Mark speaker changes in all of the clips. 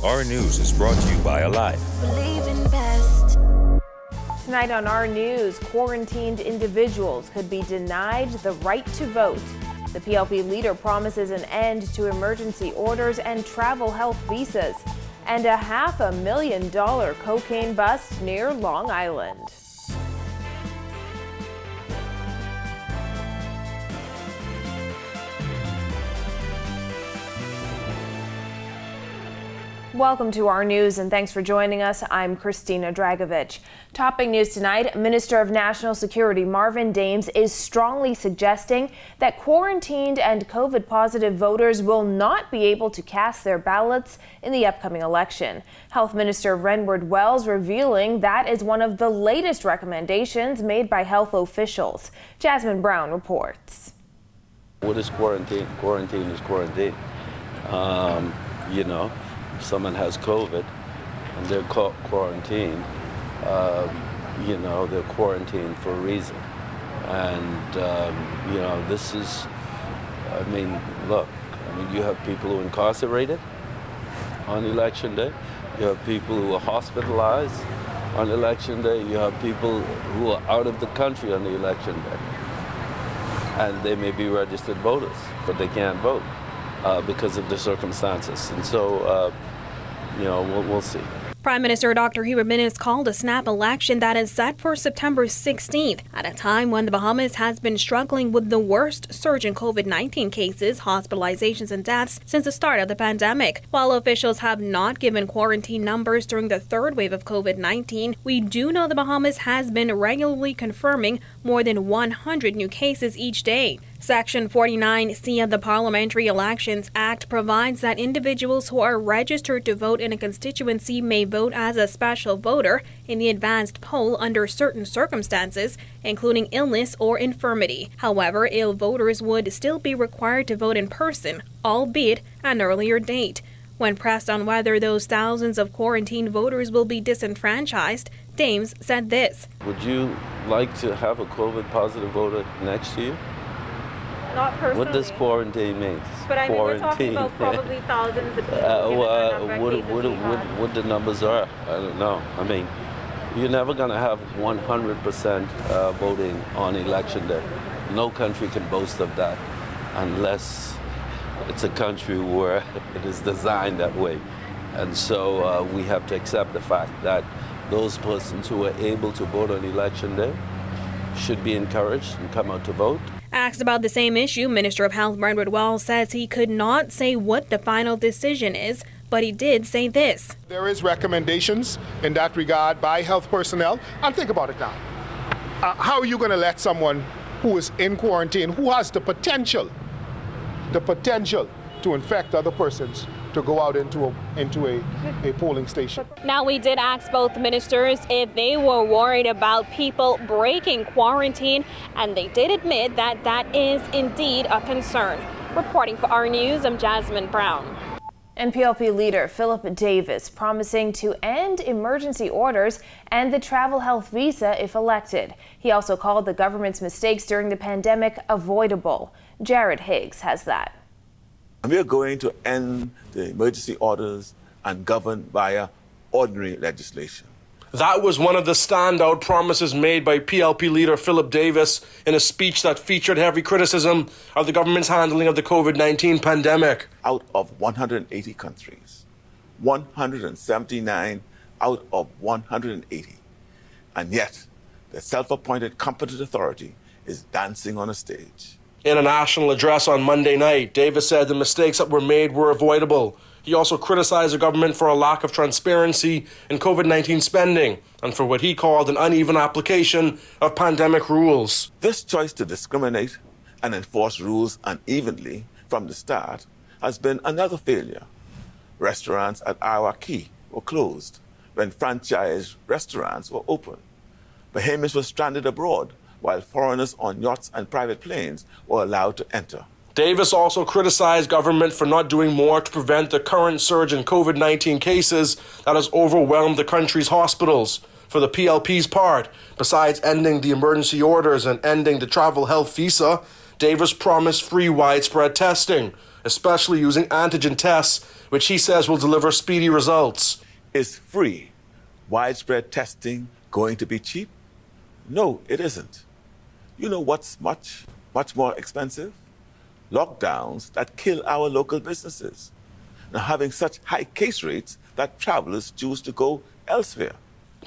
Speaker 1: Our News is brought to you by Alive.
Speaker 2: Believe in best.
Speaker 3: Tonight on Our News, quarantined individuals could be denied the right to vote. The PLP leader promises an end to emergency orders and travel health visas. And a $500,000 cocaine bust near Long Island. Welcome to Our News and thanks for joining us. I'm Christina Dragovich. Topping news tonight, Minister of National Security Marvin Dames is strongly suggesting that quarantined and COVID-positive voters will not be able to cast their ballots in the upcoming election. Health Minister Renward Wells revealing that is one of the latest recommendations made by health officials. Jasmine Brown reports.
Speaker 4: What is quarantine? Quarantine is quarantine. If someone has COVID and they're quarantined, they're quarantined for a reason. And, this is, you have people who are incarcerated on election day. You have people who are hospitalized on election day. You have people who are out of the country on the election day. And they may be registered voters, but they can't vote because of the circumstances. And so, we'll see.
Speaker 5: Prime Minister Dr. Hubert Minnis called a snap election that is set for September 16th, at a time when the Bahamas has been struggling with the worst surge in COVID-19 cases, hospitalizations, and deaths since the start of the pandemic. While officials have not given quarantine numbers during the third wave of COVID-19, we do know the Bahamas has been regularly confirming more than 100 new cases each day. Section 49C of the Parliamentary Elections Act provides that individuals who are registered to vote in a constituency may vote as a special voter in the advanced poll under certain circumstances, including illness or infirmity. However, ill voters would still be required to vote in person, albeit an earlier date. When pressed on whether those thousands of quarantined voters will be disenfranchised, Dames said this.
Speaker 4: Would you like to have a COVID-positive voter next to you?
Speaker 3: Not personally.
Speaker 4: What does quarantine mean?
Speaker 3: But we're talking about probably thousands of people.
Speaker 4: What the numbers are, I don't know. You're never going to have 100% voting on election day. No country can boast of that unless it's a country where it is designed that way. And so we have to accept the fact that those persons who are able to vote on election day should be encouraged and come out to vote.
Speaker 5: Asked about the same issue, Minister of Health Renward Wells says he could not say what the final decision is, but he did say this.
Speaker 6: There is recommendations in that regard by health personnel. And think about it now. How are you going to let someone who is in quarantine, who has the potential to infect other persons, to go out into a polling station?
Speaker 5: Now, we did ask both ministers if they were worried about people breaking quarantine, and they did admit that that is indeed a concern. Reporting for Our News, I'm Jasmine Brown.
Speaker 3: And PLP leader Philip Davis promising to end emergency orders and the travel health visa if elected. He also called the government's mistakes during the pandemic avoidable. Jared Higgs has that.
Speaker 7: We are going to end the emergency orders and govern via ordinary legislation.
Speaker 8: That was one of the standout promises made by PLP leader Philip Davis in a speech that featured heavy criticism of the government's handling of the COVID-19 pandemic.
Speaker 7: Out of 180 countries, 179 out of 180. And yet, the self-appointed competent authority is dancing on a stage.
Speaker 8: In a national address on Monday night, Davis said the mistakes that were made were avoidable. He also criticized the government for a lack of transparency in COVID-19 spending and for what he called an uneven application of pandemic rules.
Speaker 7: This choice to discriminate and enforce rules unevenly from the start has been another failure. Restaurants at our Key were closed when franchise restaurants were open. Bahamians were stranded abroad while foreigners on yachts and private planes were allowed to enter.
Speaker 8: Davis also criticized government for not doing more to prevent the current surge in COVID-19 cases that has overwhelmed the country's hospitals. For the PLP's part, besides ending the emergency orders and ending the travel health visa, Davis promised free widespread testing, especially using antigen tests, which he says will deliver speedy results.
Speaker 7: Is free widespread testing going to be cheap? No, it isn't. You know what's much more expensive? Lockdowns that kill our local businesses. Now, having such high case rates that travelers choose to go elsewhere.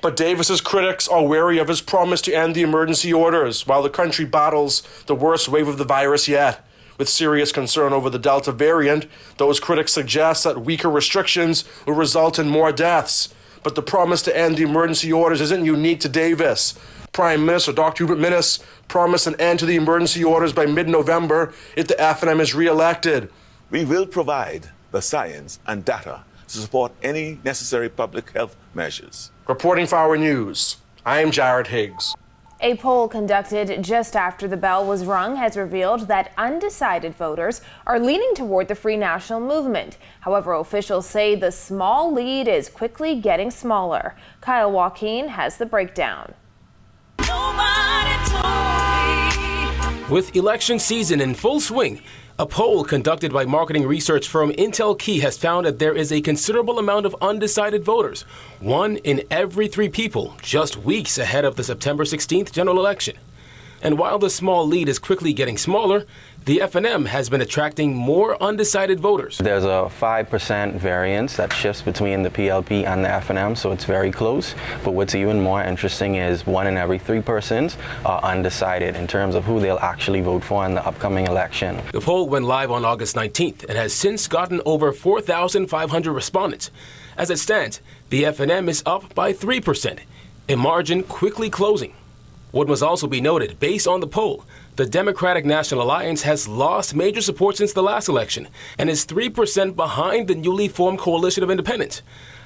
Speaker 8: But Davis's critics are wary of his promise to end the emergency orders while the country battles the worst wave of the virus yet. With serious concern over the Delta variant, those critics suggest that weaker restrictions will result in more deaths. But the promise to end the emergency orders isn't unique to Davis. Prime Minister Dr. Hubert Minnis promised an end to the emergency orders by mid-November if the FNM is re-elected.
Speaker 7: We will provide the science and data to support any necessary public health measures.
Speaker 8: Reporting for Our News, I am Jared Higgs.
Speaker 3: A poll conducted just after the bell was rung has revealed that undecided voters are leaning toward the Free National Movement. However, officials say the small lead is quickly getting smaller. Kyle Joaquin has the breakdown.
Speaker 9: With election season in full swing, a poll conducted by marketing research firm Intel Key has found that there is a considerable amount of undecided voters, 1 in every 3 people, just weeks ahead of the September 16th general election. And while the small lead is quickly getting smaller, the FNM has been attracting more undecided voters.
Speaker 10: There's a 5% variance that shifts between the PLP and the FNM, so it's very close. But what's even more interesting is 1 in every 3 persons are undecided in terms of who they'll actually vote for in the upcoming election.
Speaker 9: The poll went live on August 19th and has since gotten over 4,500 respondents. As it stands, the FNM is up by 3%, a margin quickly closing. What must also be noted, based on the poll, the Democratic National Alliance has lost major support since the last election and is 3% behind the newly formed Coalition of Independents.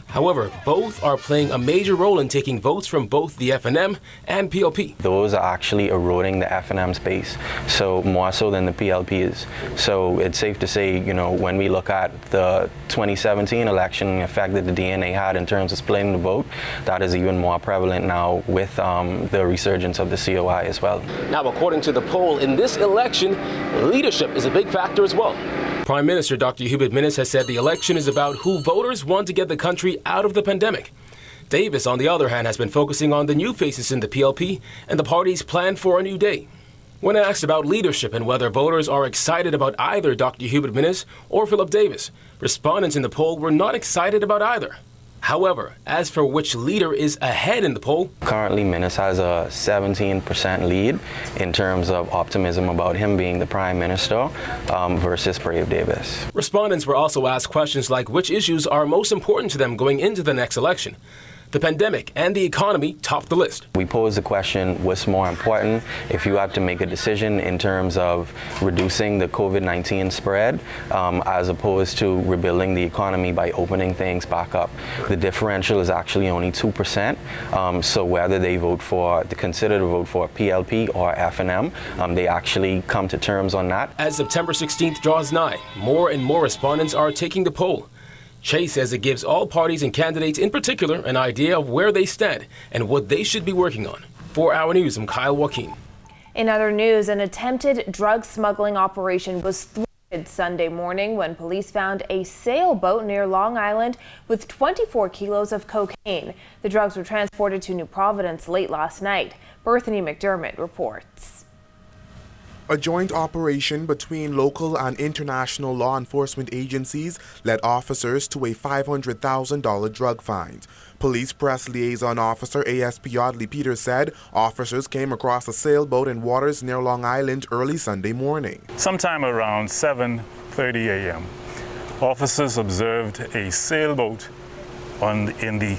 Speaker 9: However, both are playing a major role in taking votes from both the FNM and PLP.
Speaker 10: Those are actually eroding the FNM's base, so more so than the PLP's. So it's safe to say, when we look at the 2017 election and the effect that the DNA had in terms of splitting the vote, that is even more prevalent now with the resurgence of the COI as well.
Speaker 9: Now, according to the poll, in this election, leadership is a big factor as well. Prime Minister Dr. Hubert Minnis has said the election is about who voters want to get the country out of the pandemic. Davis, on the other hand, has been focusing on the new faces in the PLP and the party's plan for a new day. When asked about leadership and whether voters are excited about either Dr. Hubert Minnis or Philip Davis, respondents in the poll were not excited about either. However, as for which leader is ahead in the poll,
Speaker 10: currently Minnis has a 17% lead in terms of optimism about him being the Prime Minister versus Brave Davis.
Speaker 9: Respondents were also asked questions like which issues are most important to them going into the next election. The pandemic and the economy topped the list.
Speaker 10: We posed the question, what's more important if you have to make a decision in terms of reducing the COVID-19 spread as opposed to rebuilding the economy by opening things back up? The differential is actually only 2%. So whether they consider to vote for PLP or FNM, they actually come to terms on that.
Speaker 9: As September 16th draws nigh, more and more respondents are taking the poll. Chase says it gives all parties and candidates in particular an idea of where they stand and what they should be working on. For Our News, I'm Kyle Joaquin.
Speaker 3: In other news, an attempted drug smuggling operation was thwarted Sunday morning when police found a sailboat near Long Island with 24 kilos of cocaine. The drugs were transported to New Providence late last night. Bethany McDermott reports.
Speaker 11: A joint operation between local and international law enforcement agencies led officers to a $500,000 drug find. Police press liaison officer ASP Audley Peters said officers came across a sailboat in waters near Long Island early Sunday morning.
Speaker 12: Sometime around 7:30 a.m., officers observed a sailboat in the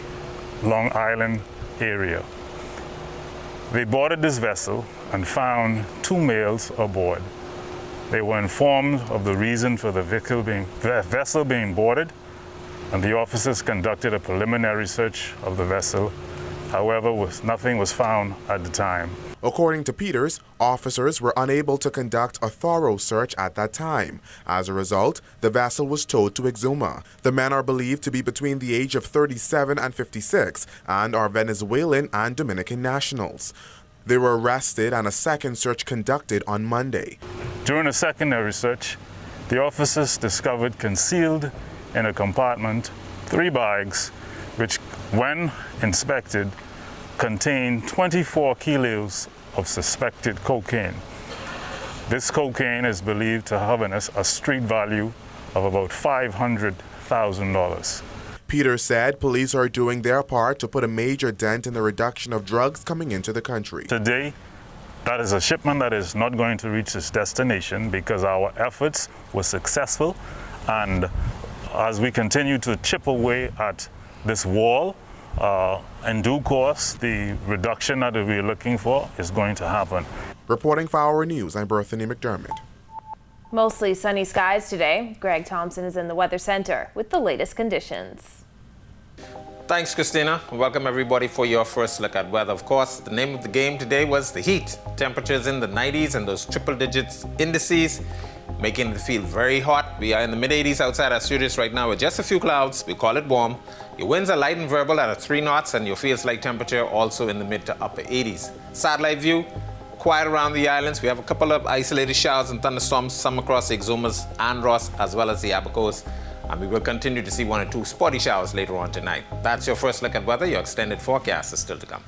Speaker 12: Long Island area. They boarded this vessel and found 2 males aboard. They were informed of the reason for the vessel being boarded, and the officers conducted a preliminary search of the vessel. However, nothing was found at the time.
Speaker 11: According to Peters, officers were unable to conduct a thorough search at that time. As a result, the vessel was towed to Exuma. The men are believed to be between the age of 37 and 56 and are Venezuelan and Dominican nationals. They were arrested and a second search conducted on Monday.
Speaker 12: During a secondary search, the officers discovered concealed in a compartment 3 bags, which, when inspected, contained 24 kilos of suspected cocaine. This cocaine is believed to have a street value of about $500,000.
Speaker 11: Peters said police are doing their part to put a major dent in the reduction of drugs coming into the country.
Speaker 12: Today, that is a shipment that is not going to reach its destination because our efforts were successful, and as we continue to chip away at this wall, in due course, the reduction that we're looking for is going to happen.
Speaker 11: Reporting for Our News, I'm Berthany McDermott.
Speaker 3: Mostly sunny skies today. Greg Thompson is in the Weather Center with the latest conditions.
Speaker 13: Thanks, Christina. Welcome everybody for your first look at weather. Of course, the name of the game today was the heat. Temperatures in the 90s and those triple digits indices making it feel very hot. We are in the mid-80s outside our studios right now with just a few clouds. We call it warm. Your winds are light and variable at 3 knots, and your feels like temperature also in the mid to upper 80s. Satellite view, quiet around the islands. We have a couple of isolated showers and thunderstorms, some across the Exumas and Ross, as well as the Abacos. And we will continue to see 1 or 2 spotty showers later on tonight. That's your first look at weather. Your extended forecast is still to come.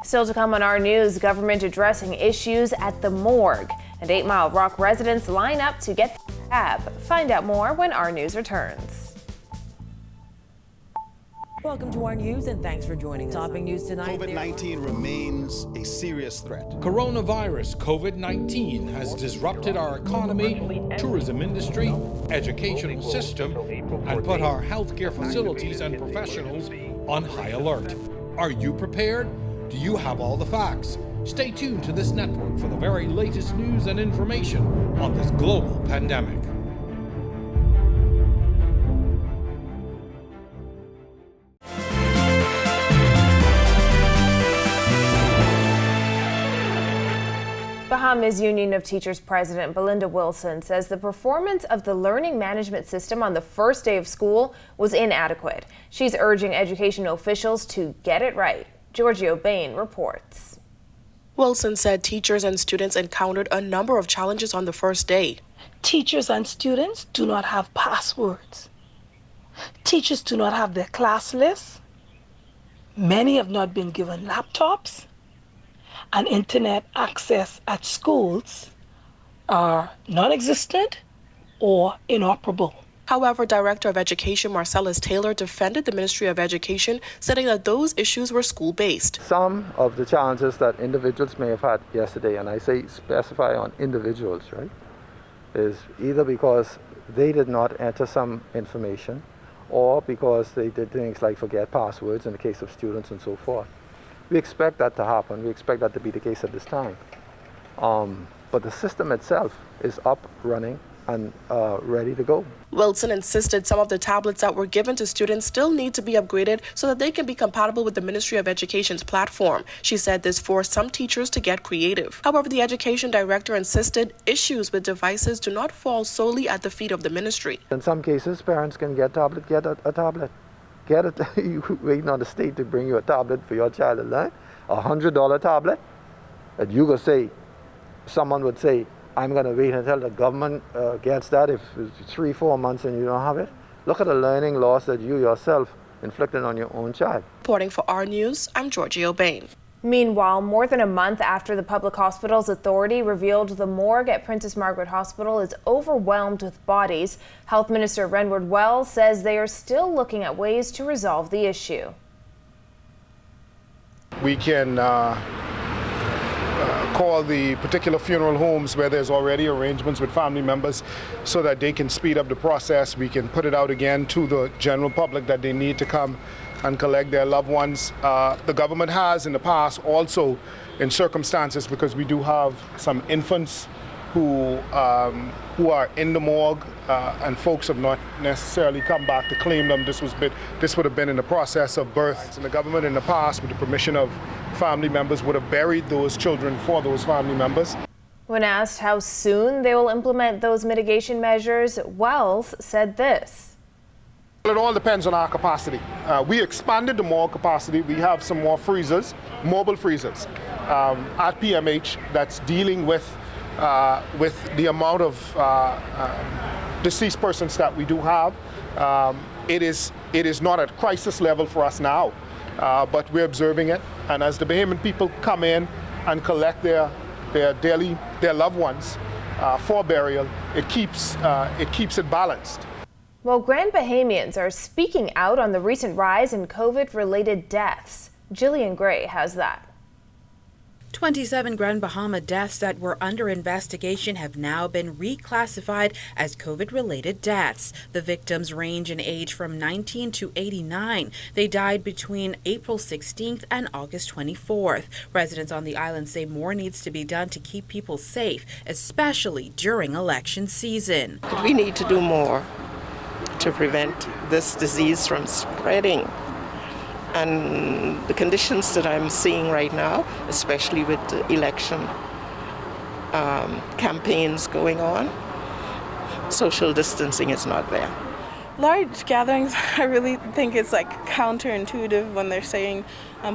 Speaker 3: Still to come on Our News, government addressing issues at the morgue. And 8 Mile Rock residents line up to get the cab. Find out more when Our News returns.
Speaker 14: Welcome to Our News, and thanks for joining us. Topping news tonight.
Speaker 15: COVID-19 remains a serious threat.
Speaker 16: Coronavirus COVID-19 has disrupted our economy, tourism industry, educational system, and put our healthcare facilities and professionals on high alert. Are you prepared? Do you have all the facts? Stay tuned to this network for the very latest news and information on this global pandemic.
Speaker 3: Bahamas Union of Teachers President Belinda Wilson says the performance of the learning management system on the first day of school was inadequate. She's urging educational officials to get it right. Giorgio Bain reports.
Speaker 17: Wilson said teachers and students encountered a number of challenges on the first day.
Speaker 18: Teachers and students do not have passwords. Teachers do not have their class lists. Many have not been given laptops. And internet access at schools are non-existent or inoperable.
Speaker 17: However, Director of Education Marcellus Taylor defended the Ministry of Education, saying that those issues were school-based.
Speaker 19: Some of the challenges that individuals may have had yesterday, and I say specify on individuals, right, is either because they did not enter some information or because they did things like forget passwords in the case of students and so forth. We expect that to happen. We expect that to be the case at this time. But the system itself is up, running, and ready to go.
Speaker 17: Wilson insisted some of the tablets that were given to students still need to be upgraded so that they can be compatible with the Ministry of Education's platform. She said this forced some teachers to get creative. However, the education director insisted issues with devices do not fall solely at the feet of the ministry.
Speaker 19: In some cases, parents can get a tablet. Get it. You waiting on the state to bring you a tablet for your child to learn. $100 tablet. And you go say, someone would say, I'm going to wait until the government gets that if it's 3-4 months and you don't have it. Look at the learning loss that you yourself inflicted on your own child.
Speaker 17: Reporting for Our News, I'm Giorgio Bain.
Speaker 3: Meanwhile, more than a month after the Public Hospitals Authority revealed the morgue at Princess Margaret Hospital is overwhelmed with bodies, Health Minister Renward Wells says they are still looking at ways to resolve the issue.
Speaker 6: We can call the particular funeral homes where there's already arrangements with family members so that they can speed up the process. We can put it out again to the general public that they need to come and collect their loved ones. The government has in the past also in circumstances, because we do have some infants who are in the morgue and folks have not necessarily come back to claim them. This would have been in the process of birth. And the government in the past, with the permission of family members, would have buried those children for those family members.
Speaker 3: When asked how soon they will implement those mitigation measures, Wells said this.
Speaker 6: Well, it all depends on our capacity. We expanded the morgue capacity. We have some more freezers, mobile freezers, at PMH that's dealing with the amount of deceased persons that we do have. It is not at crisis level for us now, but we're observing it. And as the Bahamian people come in and collect their loved ones for burial, it keeps it balanced.
Speaker 3: Well, Grand Bahamians are speaking out on the recent rise in COVID-related deaths. Jillian Gray has that.
Speaker 20: 27 Grand Bahama deaths that were under investigation have now been reclassified as COVID-related deaths. The victims range in age from 19 to 89. They died between April 16th and August 24th. Residents on the island say more needs to be done to keep people safe, especially during election season.
Speaker 21: We need to do more to prevent this disease from spreading. And the conditions that I'm seeing right now, especially with the election campaigns going on, social distancing is not there.
Speaker 22: Large gatherings, I really think it's like counterintuitive when they're saying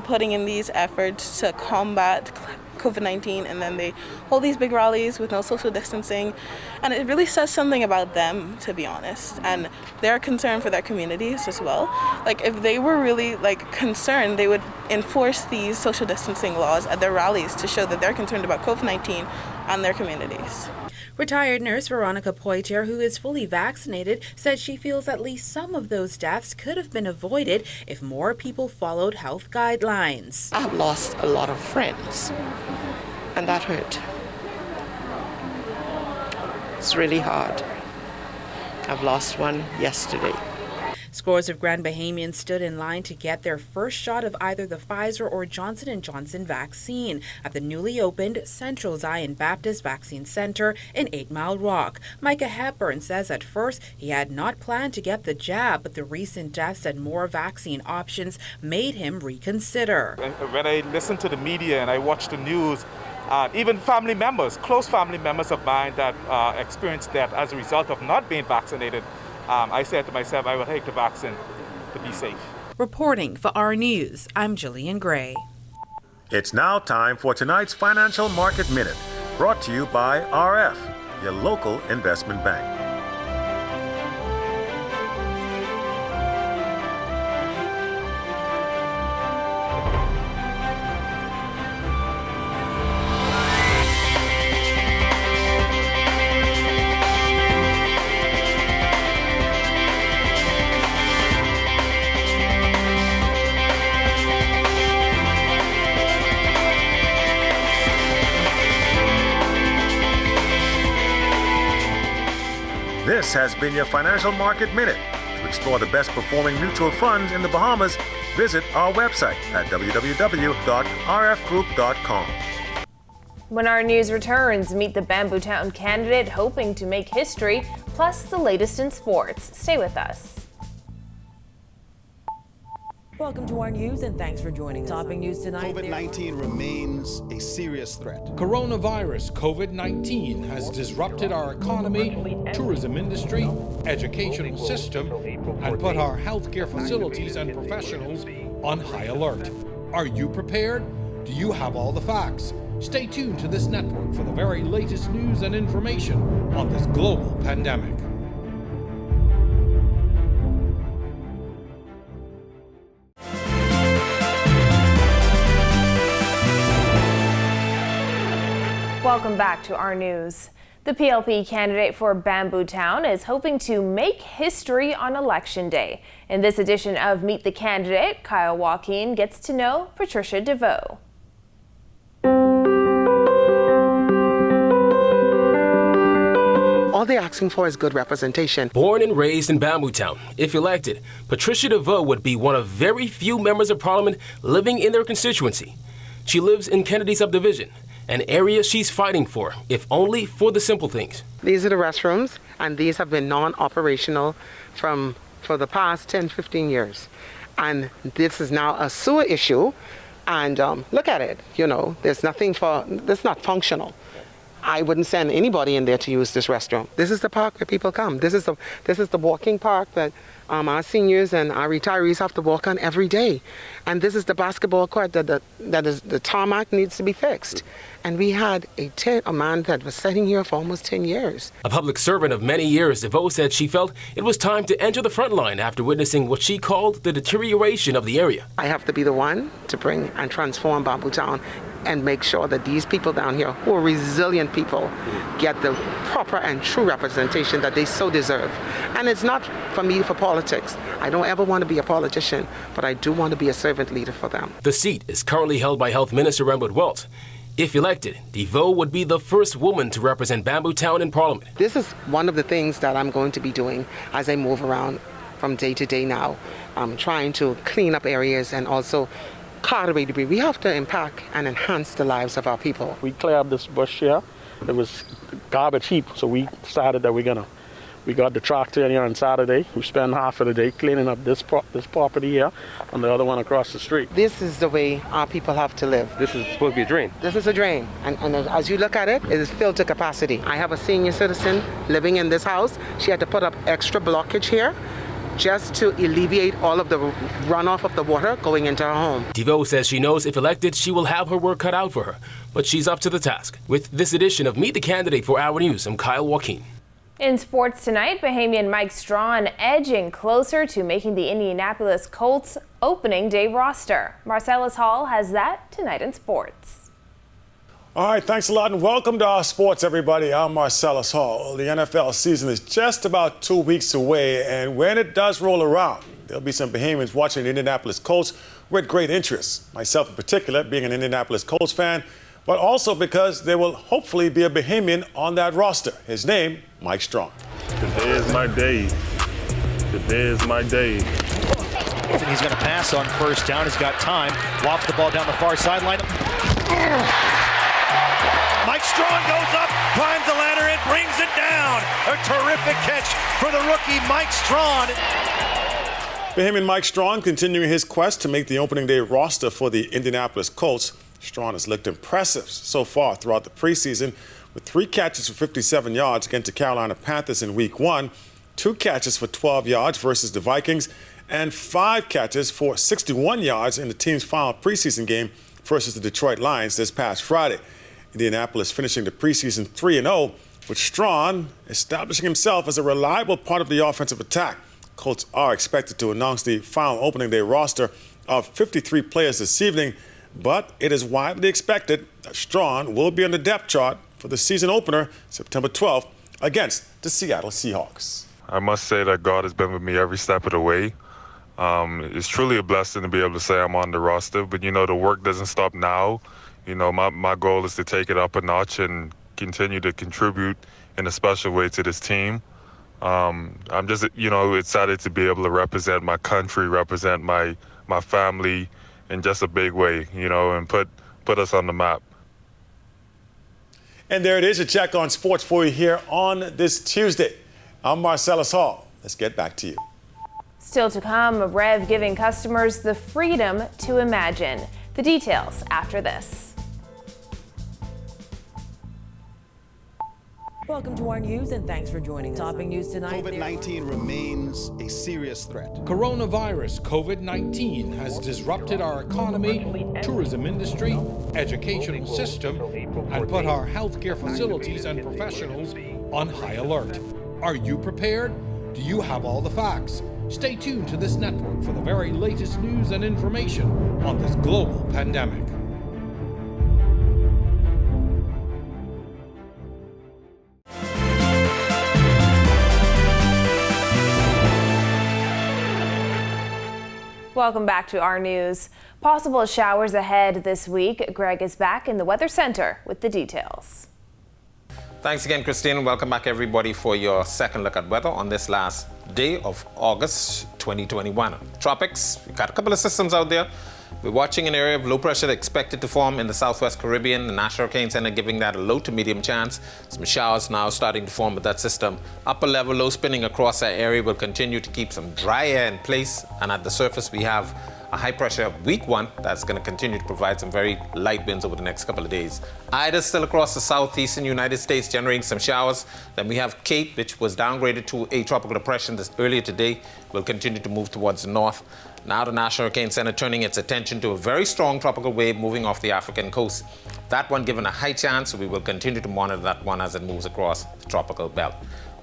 Speaker 22: putting in these efforts to combat COVID-19, and then they hold these big rallies with no social distancing, and it really says something about them, to be honest, and they're concerned for their communities as well. Like, if they were really concerned, they would enforce these social distancing laws at their rallies to show that they're concerned about COVID-19 and their communities.
Speaker 20: Retired nurse Veronica Poitier, who is fully vaccinated, said she feels at least some of those deaths could have been avoided if more people followed health guidelines.
Speaker 21: I've lost a lot of friends, and that hurt. It's really hard. I've lost one yesterday.
Speaker 20: Scores of Grand Bahamians stood in line to get their first shot of either the Pfizer or Johnson & Johnson vaccine at the newly opened Central Zion Baptist Vaccine Center in 8 Mile Rock. Micah Hepburn says at first he had not planned to get the jab, but the recent deaths and more vaccine options made him reconsider.
Speaker 23: When I listen to the media and I watch the news, even family members, close family members of mine that experienced death as a result of not being vaccinated, I said to myself, I will take the vaccine to be safe.
Speaker 20: Reporting for our news, I'm Jillian Gray.
Speaker 24: It's now time for tonight's Financial Market Minute, brought to you by RF, your local investment bank. This has been your Financial Market Minute. To explore the best performing mutual funds in the Bahamas, visit our website at www.rfgroup.com.
Speaker 3: When our news returns, meet the Bamboo Town candidate hoping to make history, plus the latest in sports. Stay with us.
Speaker 14: Welcome to our news, and thanks for joining us. Topping news tonight.
Speaker 15: COVID-19 remains a serious threat.
Speaker 16: Coronavirus COVID-19 has disrupted our economy, tourism industry, educational system, and put our healthcare facilities and professionals on high alert. Are you prepared? Do you have all the facts? Stay tuned to this network for the very latest news and information on this global pandemic.
Speaker 3: Welcome back to our news. The PLP candidate for Bamboo Town is hoping to make history on Election Day. In this edition of Meet the Candidate, Kyle Joaquin gets to know Patricia DeVoe.
Speaker 25: All they're asking for is good representation.
Speaker 9: Born and raised in Bamboo Town, if elected, Patricia DeVoe would be one of very few members of parliament living in their constituency. She lives in Kennedy Subdivision, an area she's fighting for, if only for the simple things.
Speaker 25: These are the restrooms, and these have been non-operational for the past 10, 15 years. And this is now a sewer issue, and look at it, there's nothing it's not functional. I wouldn't send anybody in there to use this restroom. This is the park where people come. This is the walking park that our seniors and our retirees have to walk on every day. And this is the basketball court that the tarmac needs to be fixed. And we had a man that was sitting here for almost 10 years.
Speaker 9: A public servant of many years, DeVoe said she felt it was time to enter the front line after witnessing what she called the deterioration of the area.
Speaker 25: I have to be the one to bring and transform Bamboo Town and make sure that these people down here, who are resilient people, get the proper and true representation that they so deserve. And it's not for me for politics. I don't ever want to be a politician, but I do want to be a servant leader for them.
Speaker 9: The seat is currently held by Health Minister Rembert Wilt. If elected, DeVoe would be the first woman to represent Bamboo Town in Parliament.
Speaker 25: This is one of the things that I'm going to be doing as I move around from day to day now. I'm trying to clean up areas and also clear away debris. We have to impact and enhance the lives of our people.
Speaker 1: We cleared this bush here. It was garbage heap, so we decided that we got the tractor in here on Saturday. We spent half of the day cleaning up this property here and the other one across the street.
Speaker 25: This is the way our people have to live.
Speaker 1: This is supposed to be a drain.
Speaker 25: This is a drain, and as you look at it, it is filled to capacity. I have a senior citizen living in this house. She had to put up extra blockage here just to alleviate all of the runoff of the water going into her home.
Speaker 9: DeVoe says she knows if elected, she will have her work cut out for her, but she's up to the task. With this edition of Meet the Candidate for Our News, I'm Kyle Joaquin.
Speaker 3: In sports tonight, Bahamian Mike Strawn edging closer to making the Indianapolis Colts opening day roster. Marcellus Hall has that tonight in sports.
Speaker 2: All right, thanks a lot and welcome to our sports, everybody. I'm Marcellus Hall. The NFL season is just about 2 weeks away, and when it does roll around, there'll be some Bahamians watching the Indianapolis Colts with great interest. Myself in particular, being an Indianapolis Colts fan, but also because there will hopefully be a Bahamian on that roster. His name, Mike Strawn.
Speaker 4: Today is my day. Today is my day.
Speaker 5: He's going to pass on first down. He's got time. Lofts the ball down the far sideline. Mike Strawn goes up, climbs the ladder, and brings it down. A terrific catch for the rookie, Mike Strawn.
Speaker 2: Bahamian Mike Strawn continuing his quest to make the opening day roster for the Indianapolis Colts. Strawn has looked impressive so far throughout the preseason with 3 catches for 57 yards against the Carolina Panthers in Week 1, 2 catches for 12 yards versus the Vikings, and 5 catches for 61 yards in the team's final preseason game versus the Detroit Lions this past Friday. Indianapolis finishing the preseason 3-0, with Strawn establishing himself as a reliable part of the offensive attack. Colts are expected to announce the final opening day roster of 53 players this evening, but it is widely expected that Strawn will be on the depth chart for the season opener September 12th against the Seattle Seahawks.
Speaker 4: I must say that God has been with me every step of the way. It's truly a blessing to be able to say I'm on the roster, but the work doesn't stop now. My goal is to take it up a notch and continue to contribute in a special way to this team. I'm just, excited to be able to represent my country, represent my family in just a big way, and put us on the map.
Speaker 2: And there it is, a check on sports for you here on this Tuesday. I'm Marcellus Hall. Let's get back to you.
Speaker 3: Still to come, Rev giving customers the freedom to imagine. The details after this.
Speaker 14: Welcome to our news and thanks for joining us. Topping news tonight.
Speaker 15: COVID-19 remains a serious threat.
Speaker 16: Coronavirus COVID-19 has disrupted our economy, tourism industry, educational system, and put our healthcare facilities and professionals on high alert. Are you prepared? Do you have all the facts? Stay tuned to this network for the very latest news and information on this global pandemic.
Speaker 3: Welcome back to our news. Possible showers ahead this week. Greg is back in the Weather Center with the details.
Speaker 13: Thanks again, Christine. Welcome back, everybody, for your second look at weather on this last day of August 2021. Tropics, we've got a couple of systems out there. We're watching an area of low pressure expected to form in the southwest Caribbean. The National Hurricane Center giving that a low to medium chance. Some showers now starting to form with that system. Upper level low spinning across that area will continue to keep some dry air in place. And at the surface, we have a high pressure weak one that's going to continue to provide some very light winds over the next couple of days. Ida's still across the southeastern United States generating some showers. Then we have Kate, which was downgraded to a tropical depression earlier today, will continue to move towards the north. Now the National Hurricane Center turning its attention to a very strong tropical wave moving off the African coast. That one given a high chance, so we will continue to monitor that one as it moves across the tropical belt.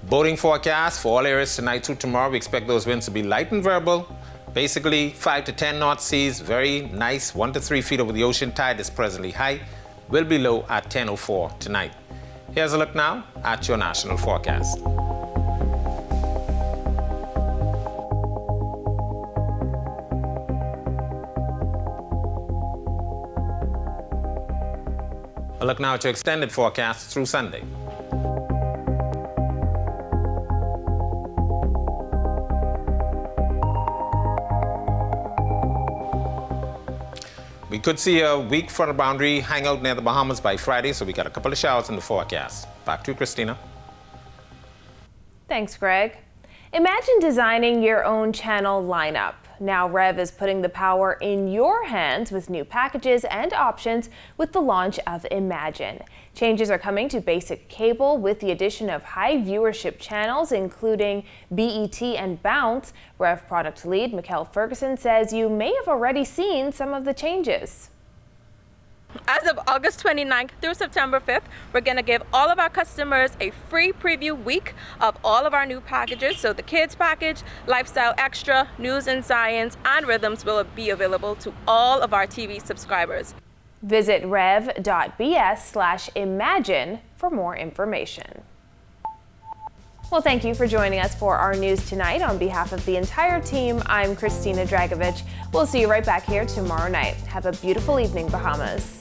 Speaker 13: Boating forecast for all areas tonight through tomorrow, we expect those winds to be light and variable. Basically 5 to 10 knot seas, very nice, 1 to 3 feet over the ocean. Tide is presently high, will be low at 10:04 tonight. Here's a look now at your national forecast. A look now at your extended forecast through Sunday. We could see a weak frontal boundary hang out near the Bahamas by Friday, so we got a couple of showers in the forecast. Back to you, Christina.
Speaker 3: Thanks, Greg. Imagine designing your own channel lineup. Now Rev is putting the power in your hands with new packages and options with the launch of Imagine. Changes are coming to basic cable with the addition of high viewership channels, including BET and Bounce. Rev product lead Mikkel Ferguson says you may have already seen some of the changes.
Speaker 7: As of August 29th through September 5th, we're going to give all of our customers a free preview week of all of our new packages. So the kids package, lifestyle extra, news and science, and rhythms will be available to all of our TV subscribers.
Speaker 3: Visit rev.bs/imagine for more information. Well, thank you for joining us for our news tonight. On behalf of the entire team, I'm Christina Dragovich. We'll see you right back here tomorrow night. Have a beautiful evening, Bahamas.